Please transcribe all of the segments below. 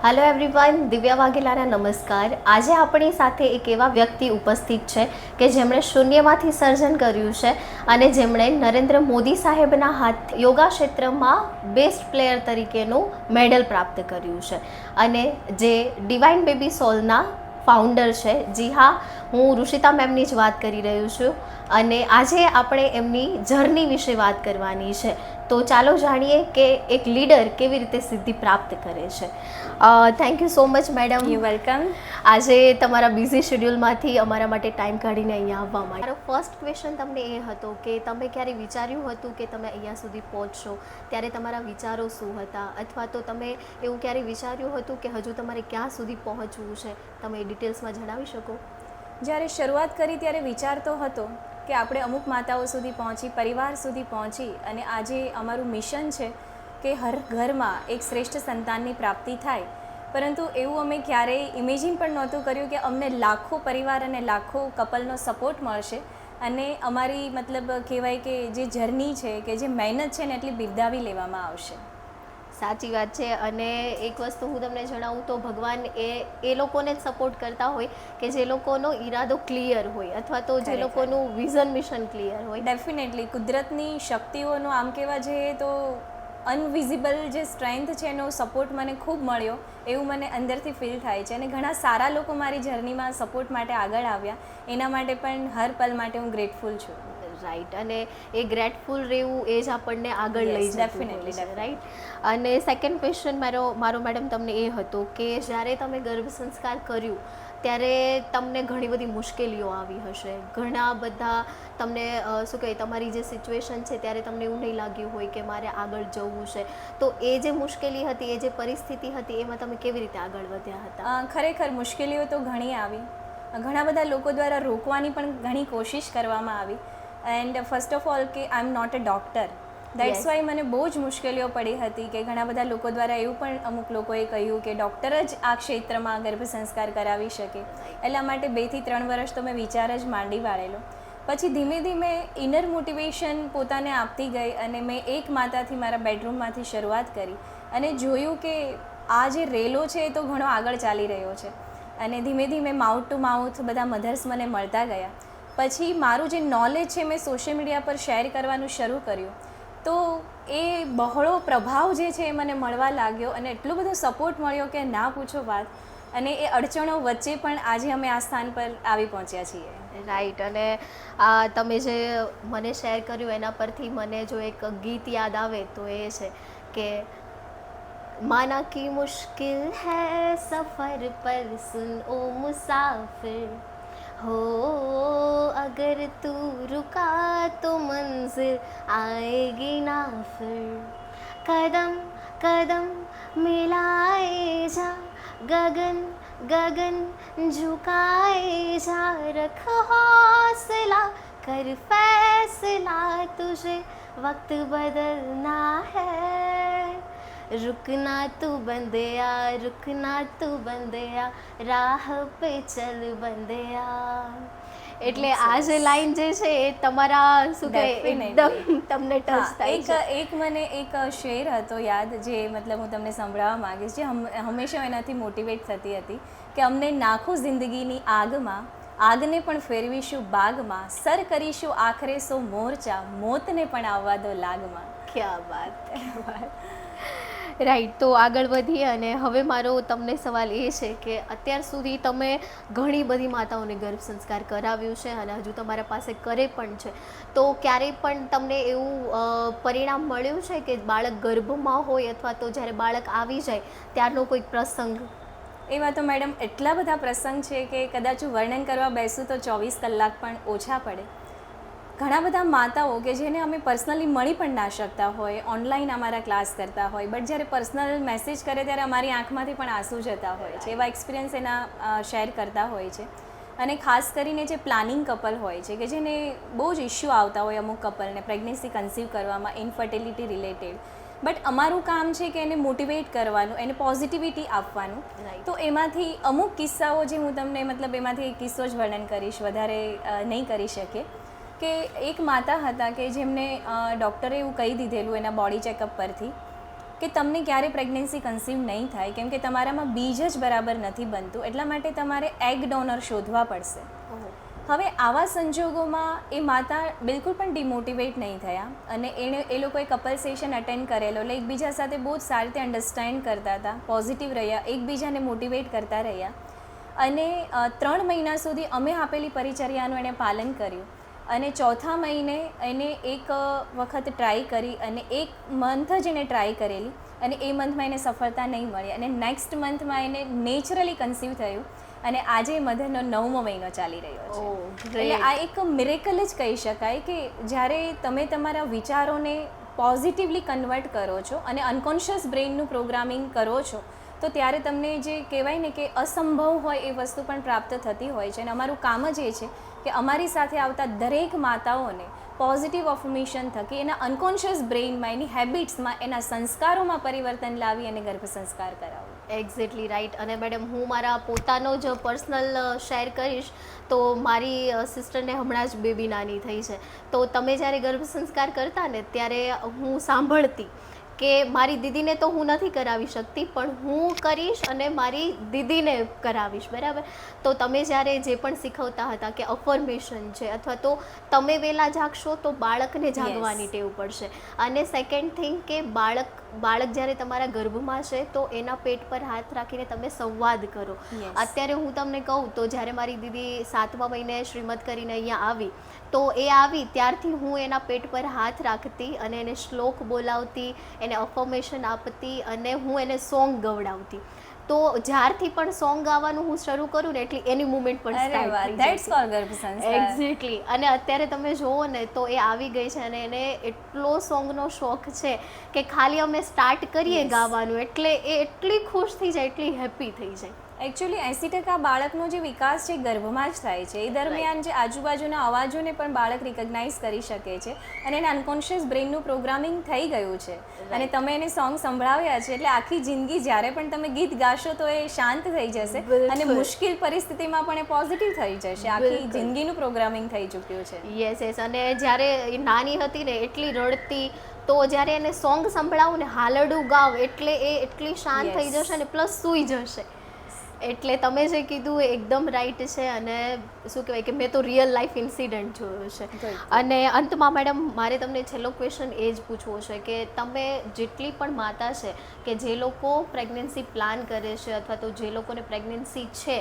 Hello everyone, Divya વાઘેલાના નમસ્કાર. આજે આપણી સાથે એક એવા વ્યક્તિ ઉપસ્થિત છે કે જેમણે શૂન્યમાંથી સર્જન કર્યું છે અને જેમણે નરેન્દ્ર મોદી સાહેબના હાથ યોગા ક્ષેત્રમાં બેસ્ટ પ્લેયર તરીકેનું મેડલ પ્રાપ્ત કર્યું છે અને જે ડિવાઇન બેબી સોલના ફાઉન્ડર છે. જી હા, હું ઋષિતા મેમની જ વાત કરી રહ્યું છું અને આજે આપણે એમની જર્ની વિશે વાત કરવાની છે. તો ચાલો જાણીએ કે એક લીડર કેવી રીતે સિદ્ધિ પ્રાપ્ત કરે છે. Thank you so much madam. You welcome. આજે તમારા બિઝી શેડ્યુલમાંથી અમારા માટે ટાઈમ કાઢીને અહીંયા આવવા માટે. મારો ફર્સ્ટ ક્વેશ્ચન તમને એ હતો કે તમે ક્યારે વિચાર્યું હતું કે તમે અહીંયા સુધી પહોંચશો, ત્યારે તમારા વિચારો શું હતા, અથવા તો તમે એવું ક્યારે વિચાર્યું હતું કે હજુ તમારે ક્યાં સુધી પહોંચવું છે? તમે એ ડિટેલ્સમાં જણાવી શકો? જ્યારે શરૂઆત કરી ત્યારે વિચાર તો હતો કે આપણે અમુક માતાઓ સુધી પહોંચી, પરિવાર સુધી પહોંચી અને આજે અમારું મિશન છે કે હર ઘરમાં એક શ્રેષ્ઠ સંતાનની પ્રાપ્તિ થાય. પરંતુ એવું અમે ક્યારેય ઇમેજિન પણ નહોતું કર્યું કે અમને લાખો પરિવાર અને લાખો કપલનો સપોર્ટ મળશે અને અમારી મતલબ કહેવાય કે જે જર્ની છે કે જે મહેનત છે ને એટલી બિરદાવી લેવામાં આવશે. સાચી વાત છે. અને એક વસ્તુ હું તમને જણાવું તો ભગવાન એ લોકોને જ સપોર્ટ કરતા હોય કે જે લોકોનો ઈરાદો ક્લિયર હોય અથવા તો જે લોકોનું વિઝન મિશન ક્લિયર હોય. ડેફિનેટલી કુદરતની શક્તિઓનો આમ કહેવા જઈએ તો અનવિઝિબલ જે સ્ટ્રેન્થ છે એનો સપોર્ટ મને ખૂબ મળ્યો એવું મને અંદરથી ફીલ થાય છે અને ઘણા સારા લોકો મારી જર્નીમાં સપોર્ટ માટે આગળ આવ્યા. એના માટે પણ હર પલ માટે હું ગ્રેટફુલ છું. રાઈટ. અને એ ગ્રેટફુલ રહેવું એ જ આપણને આગળ લઈ જતું ડેફિનેટલી હોય છે, રાઈટ. અને સેકન્ડ ક્વેશ્ચન મારો મેડમ તમને એ હતો કે જ્યારે તમે ગર્ભ સંસ્કાર કર્યું ત્યારે તમને ઘણી બધી મુશ્કેલીઓ આવી હશે, ઘણા બધા તમને શું કહે, તમારી જે સિચ્યુએશન છે ત્યારે તમને એવું નહીં લાગ્યું હોય કે મારે આગળ જવું છે, તો એ જે મુશ્કેલી હતી, એ જે પરિસ્થિતિ હતી, એમાં તમે કેવી રીતે આગળ વધ્યા હતા? ખરેખર મુશ્કેલીઓ તો ઘણી આવી, ઘણા બધા લોકો દ્વારા રોકવાની પણ ઘણી કોશિશ કરવામાં આવી. એન્ડ ફર્સ્ટ ઓફ ઓલ કે I am not a doctor, that's why મને બહુ જ મુશ્કેલીઓ પડી હતી કે ઘણા બધા લોકો દ્વારા એવું પણ અમુક લોકોએ કહ્યું કે ડૉક્ટર જ આ ક્ષેત્રમાં ગર્ભ સંસ્કાર કરાવી શકે. એટલા માટે 2 થી 3 વર્ષ તો મેં વિચાર જ માંડી વાળેલો. પછી ધીમે ધીમે ઇનર મોટિવેશન પોતાને આપતી ગઈ અને મેં એક માતાથી મારા બેડરૂમમાંથી શરૂઆત કરી અને જોયું કે આ જે રેલો છે એ તો ઘણો આગળ ચાલી રહ્યો છે અને ધીમે ધીમે માઉથ ટુ માઉથ બધા મધર્સ મને મળતા ગયા. પછી મારું જે નોલેજ છે મેં સોશિયલ મીડિયા પર શેર કરવાનું શરૂ કર્યું તો એ બહોળો પ્રભાવ જે છે એ મને મળવા લાગ્યો અને એટલો બધો સપોર્ટ મળ્યો કે ના પૂછો વાત. અને એ અડચણો વચ્ચે પણ આજે અમે આ સ્થાન પર આવી પહોંચ્યા છીએ. રાઈટ. અને તમે જે મને શેર કર્યું એના પરથી મને જો એક ગીત યાદ આવે તો એ છે કે માના કી મુશ્કિલ હૈ સફર પર સુન ઓ મુસાફિર, हो अगर तू रुका तो मंजिल आएगी ना फिर, कदम कदम मिलाए जा गगन गगन झुकाए जा, रख हौसला कर फैसला तुझे वक्त बदलना है, रुकना तू बंदिया रुकना तू बंदिया રાહ પે ચલ બંદિયા. એટલે આ જે લાઈન જે છે એ તમારા શું કહે એકદમ તમને ટચ થાય છે. એક મને એક શેર હતો યાદ જે મતલબ હું તમને સંભળાવવા માંગીશ, જે હંમેશા એનાથી મોટિવેટ થતી હતી કે અમને નાખો જિંદગીની આગમાં, આગને પણ ફેરવીશું બાગમાં, સર કરીશું આખરે સો મોરચા, મોતને પણ આવવા દો લાગમાં. ક્યા વાત, ક્યા વાત. રાઈટ. તો આગળ વધીએ અને હવે મારો તમને સવાલ એ છે કે અત્યાર સુધી તમે ઘણી બધી માતાઓને ગર્ભ સંસ્કાર કરાવ્યું છે અને હજુ તમારા પાસે કરે પણ છે, તો ક્યારેય પણ તમને એવું પરિણામ મળ્યું છે કે બાળક ગર્ભમાં હોય અથવા તો જ્યારે બાળક આવી જાય ત્યારનો કોઈ પ્રસંગ? એવા તો મેડમ એટલા બધા પ્રસંગ છે કે કદાચ હું વર્ણન કરવા બેસું તો 24 કલાક પણ ઓછા પડે. ઘણા બધા માતાઓ કે જેને અમે પર્સનલી મળી પણ ના શકતા હોય, ઓનલાઈન અમારા ક્લાસ કરતા હોય, બટ જ્યારે પર્સનલ મેસેજ કરે ત્યારે અમારી આંખમાંથી પણ આંસુ જતા હોય છે. એવા એક્સપિરિયન્સ એના શેર કરતા હોય છે. અને ખાસ કરીને જે પ્લાનિંગ કપલ હોય છે કે જેને બહુ જ ઇસ્યુ આવતા હોય અમુક કપલને પ્રેગ્નન્સી કન્સીવ કરવામાં ઇન્ફર્ટિલિટી રિલેટેડ, બટ અમારું કામ છે કે એને મોટિવેટ કરવાનું, એને પોઝિટિવિટી આપવાનું. તો એમાંથી અમુક કિસ્સાઓ જે હું તમને મતલબ એમાંથી એક કિસ્સો જ વર્ણન કરીશ, વધારે નહીં કરી શકે. કે એક માતા હતા કે જેમને ડૉક્ટરે એવું કહી દીધેલું એના બોડી ચેકઅપ પરથી કે તમને ક્યારે પ્રેગ્નન્સી કન્સીવ નહીં થાય, કેમ કે તમારામાં બીજ જ બરાબર નથી બનતું, એટલા માટે તમારે એગ ડોનર શોધવા પડશે. હવે આવા સંજોગોમાં એ માતા બિલકુલ પણ ડિમોટિવેટ નહીં થયા અને એ લોકોએ કપલ સેશન અટેન્ડ કરેલો, એટલે એકબીજા સાથે બહુ જ સારી રીતે અન્ડરસ્ટેન્ડ કરતા હતા, પોઝિટિવ રહ્યા, એકબીજાને મોટિવેટ કરતા રહ્યા અને 3 મહિના સુધી અમે આપેલી પરિચર્યાનું એણે પાલન કર્યું અને ચોથા મહિને એને એક વખત ટ્રાય કરી અને 1 મંથ જ એને ટ્રાય કરેલી અને એ મંથમાં એને સફળતા નહીં મળી અને નેક્સ્ટ મંથમાં એને નેચરલી કન્સીવ થયું અને આજે મધરનો 9મો મહિનો ચાલી રહ્યો છે. એટલે આ એક મિરેકલ જ કહી શકાય કે જ્યારે તમે તમારા વિચારોને પોઝિટિવલી કન્વર્ટ કરો છો અને અનકોન્શિયસ બ્રેઇનનું પ્રોગ્રામિંગ કરો છો તો ત્યારે તમને જે કહેવાય ને કે અસંભવ હોય એ વસ્તુ પણ પ્રાપ્ત થતી હોય છે. અને અમારું કામ જ એ છે કે અમારી સાથે આવતા દરેક માતાઓને પોઝિટિવ અફર્મેશન થકી એના અનકોન્શિયસ બ્રેઇનમાં, એની હેબિટ્સમાં, એના સંસ્કારોમાં પરિવર્તન લાવી અને ગર્ભ સંસ્કાર કરાવવું. Exactly right. અને મેડમ હું મારા પોતાનો જ પર્સનલ શેર કરીશ તો મારી સિસ્ટરને હમણાં જ બેબી નાની થઈ છે, તો તમે જ્યારે ગર્ભ સંસ્કાર કરતા ને ત્યારે હું સાંભળતી કે મારી દીદીને તો હું નથી કરાવી શકતી પણ હું કરીશ અને મારી દીદીને કરાવીશ, બરાબર. તો તમે જ્યારે જે પણ શીખવતા હતા કે અફર્મેશન છે અથવા તો તમે વહેલા જાગશો તો બાળકને જાગવાની ટેવ પડશે અને સેકન્ડ થિંગ કે બાળક જ્યારે તમારા ગર્ભમાં છે તો એના પેટ પર હાથ રાખીને તમે સંવાદ કરો. અત્યારે હું તમને કહું તો જ્યારે મારી દીદી 7મા મહિને શ્રીમદ કરીને અહીંયા આવી તો એ આવી ત્યારથી હું એના પેટ પર હાથ રાખતી અને એને શ્લોક બોલાવતી, એને અફર્મેશન આપતી અને હું એને સોંગ ગવડાવતી. તો જ્યારથી પણ સોંગ ગાવાનું હું શરૂ કરું ને એટલી એની મુવમેન્ટ પણ સ્ટાર્ટ થઈ. ધેટ્સ કોલ ગર્ભ સંસ્કાર. એક્ઝેક્ટલી. અને અત્યારે તમે જુઓ ને તો એ આવી ગઈ છે અને એને એટલો સોંગનો શોખ છે કે ખાલી અમે સ્ટાર્ટ કરીએ ગાવાનું એટલે એ એટલી ખુશ થઈ જાય, એટલી હેપી થઈ જાય. એકચ્યુઅલી 80% બાળકનો જે વિકાસ છે ગર્ભમાં જ થાય છે. એ દરમિયાન જે આજુબાજુના અવાજોને પણ બાળક રિકગ્નાઇઝ કરી શકે છે અને એને અનકોન્શિયસ બ્રેઇનનું પ્રોગ્રામિંગ થઈ ગયું છે અને તમે એને સોંગ સંભળાવ્યા છે એટલે આખી જિંદગી જ્યારે પણ તમે ગીત ગાશો તો એ શાંત થઈ જશે અને મુશ્કેલ પરિસ્થિતિમાં પણ એ પોઝિટિવ થઈ જશે. આખી જિંદગીનું પ્રોગ્રામિંગ થઈ ચૂક્યું છે. યસ. અને જ્યારે એ નાની હતી ને એટલી રડતી તો જ્યારે એને સોંગ સંભળાવું ને હાલરડું ગાવ એટલે એ એટલી શાંત થઈ જશે ને પ્લસ સૂઈ જશે. એટલે તમે જે કીધું એ એકદમ રાઈટ છે અને શું કહેવાય કે મેં તો રિયલ લાઈફ ઇન્સિડન્ટ જોયો છે. અને અંતમાં મેડમ મારે તમને છેલ્લો ક્વેશ્ચન એ જ પૂછવો છે કે તમે જેટલી પણ માતા છે કે જે લોકો પ્રેગ્નન્સી પ્લાન કરે છે અથવા તો જે લોકોને પ્રેગ્નન્સી છે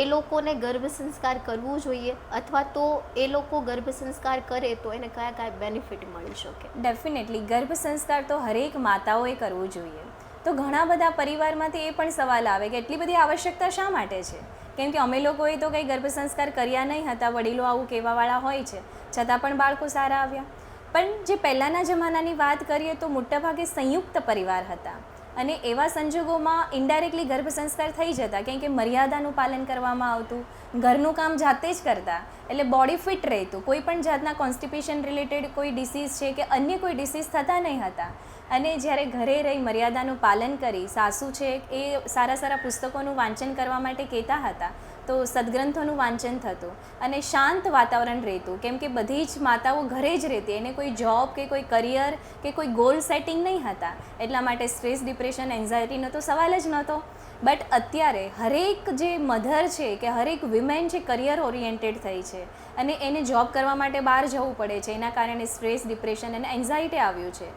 એ લોકોને ગર્ભ સંસ્કાર કરવું જોઈએ અથવા તો એ લોકો ગર્ભ સંસ્કાર કરે તો એને કયા કયા બેનિફિટ મળી શકે? ડેફિનેટલી ગર્ભ સંસ્કાર તો હરેક માતાઓએ કરવું જોઈએ. તો ઘણા બધા પરિવારમાંથી એ પણ સવાલ આવે કે એટલી બધી આવશ્યકતા શા માટે છે? કેમ કે અમે લોકોએ તો કંઈ ગર્ભ સંસ્કાર કર્યા નહીં હતા, વડીલો આવું કહેવાવાળા હોય છે, છતાં પણ બાળકો સારા આવ્યા. પણ જે પહેલાંના જમાનાની વાત કરીએ તો મોટાભાગે સંયુક્ત પરિવાર હતા અને એવા સંજોગોમાં ઇનડાયરેક્ટલી ગર્ભ સંસ્કાર થઈ જતા કેમ કે મર્યાદાનું પાલન કરવામાં આવતું, ઘરનું કામ જાતે જ કરતા એટલે બોડી ફિટ રહેતું, કોઈ પણ જાતના કોન્સ્ટિપેશન રિલેટેડ કોઈ ડિસીઝ છે કે અન્ય કોઈ ડિસીઝ થતા નહીં હતા. અને જ્યારે ઘરે રહી મર્યાદાનું પાલન કરી સાસુ છે એ સારા સારા પુસ્તકોનું વાંચન કરવા માટે કહેતા હતા તો સદગ્રંથોનું વાંચન થતું અને શાંત વાતાવરણ રહેતું કેમ કે બધી જ માતાઓ ઘરે જ રહેતી, એને કોઈ જોબ કે કોઈ કરિયર કે કોઈ ગોલ સેટિંગ નહીં હતા, એટલા માટે સ્ટ્રેસ, ડિપ્રેશન, એન્ઝાયટીનો તો સવાલ જ નહોતો. બટ અત્યારે હરેક જે મધર છે કે હરેક વિમેન છે કરિયર ઓરિએન્ટેડ થઈ છે અને એને જોબ કરવા માટે બહાર જવું પડે છે, એના કારણે સ્ટ્રેસ, ડિપ્રેશન અને એન્ઝાયટી આવ્યું છે.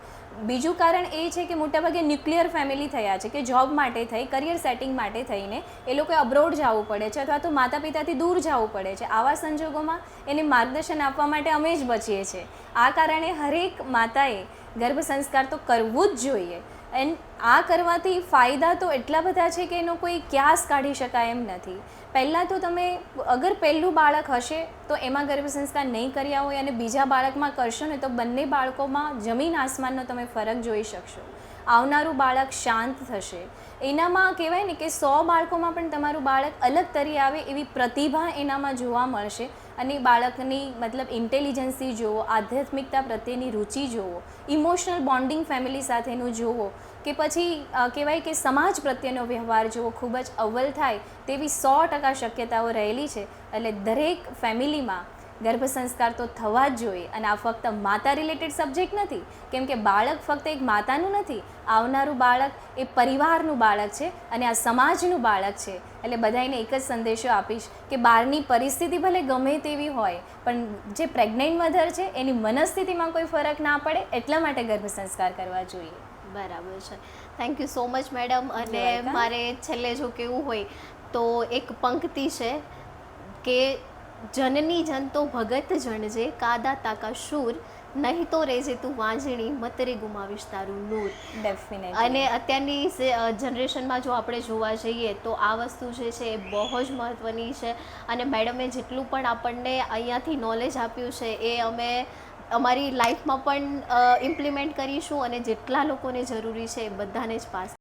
બીજું કારણ એ છે કે મોટાભાગે ન્યુક્લિયર ફેમિલી થયા છે કે જોબ માટે થઈ, કરિયર સેટિંગ માટે થઈને એ લોકોએ અબ્રોડ જવું પડે છે અથવા તો માતા પિતાથી દૂર જવું પડે છે. આવા સંજોગોમાં એને માર્ગદર્શન આપવા માટે અમે જ બચીએ છીએ. આ કારણે હરેક માતાએ ગર્ભ સંસ્કાર તો કરવું જ જોઈએ એન્ડ આ કરવાથી ફાયદા તો એટલા બધા છે કે એનો કોઈ ક્યાસ કાઢી શકાય એમ નથી. પહેલાં તો તમે અગર પહેલું બાળક હશે તો એમાં ગર્ભ સંસ્કાર નહીં કર્યા હોય અને બીજા બાળકમાં કરશો ને તો બંને બાળકોમાં જમીન આસમાનનો તમે ફરક જોઈ શકશો. આવનારું બાળક શાંત થશે, એનામાં કહેવાય ને કે 100 બાળકોમાં પણ તમારું બાળક અલગ તરી આવે એવી પ્રતિભા એનામાં જોવા મળશે અને બાળકની મતલબ ઇન્ટેલિજન્સી જુઓ, આધ્યાત્મિકતા પ્રત્યેની રુચિ જુઓ, ઇમોશનલ બોન્ડિંગ ફેમિલી સાથેનું જુઓ કે પછી કહેવાય કે સમાજ પ્રત્યેનો વ્યવહાર જુઓ ખૂબ જ અવ્વલ થાય તેવી 100% શક્યતાઓ રહેલી છે. એટલે દરેક ફેમિલીમાં ગર્ભ સંસ્કાર તો થવા જ જોઈએ. અને આ ફક્ત માતા રિલેટેડ સબ્જેક્ટ નથી, કેમ કે બાળક ફક્ત એક માતાનું નથી, આવનારું બાળક એ પરિવારનું બાળક છે અને આ સમાજનું બાળક છે. એટલે બધાને એક જ સંદેશો આપીશ કે બહારની પરિસ્થિતિ ભલે ગમે તેવી હોય, પણ જે પ્રેગ્નન્ટ મધર છે એની મનસ્થિતિમાં કોઈ ફરક ના પડે એટલા માટે ગર્ભ સંસ્કાર કરવા જોઈએ. બરાબર છે. Thank you so much madam. અને welcome. મારે છેલ્લે જો કેવું હોય તો એક પંક્તિ છે કે જનની જન તો ભગત જણજે કાદા તાકા શૂર, નહીં તો રેજે તું વાંજણી મતરે ગુમાવીશ તારું નૂર. ડેફિનેટલી. અને અત્યારની જનરેશનમાં જો આપણે જોવા જઈએ તો આ વસ્તુ જે છે એ બહુ જ મહત્ત્વની છે. અને મેડમે જેટલું પણ આપણને અહીંયાથી નોલેજ આપ્યું છે એ અમે અમારી લાઈફમાં પણ ઇમ્પ્લિમેન્ટ કરીશું અને જેટલા લોકોને જરૂરી છે એ બધાને જ પાસ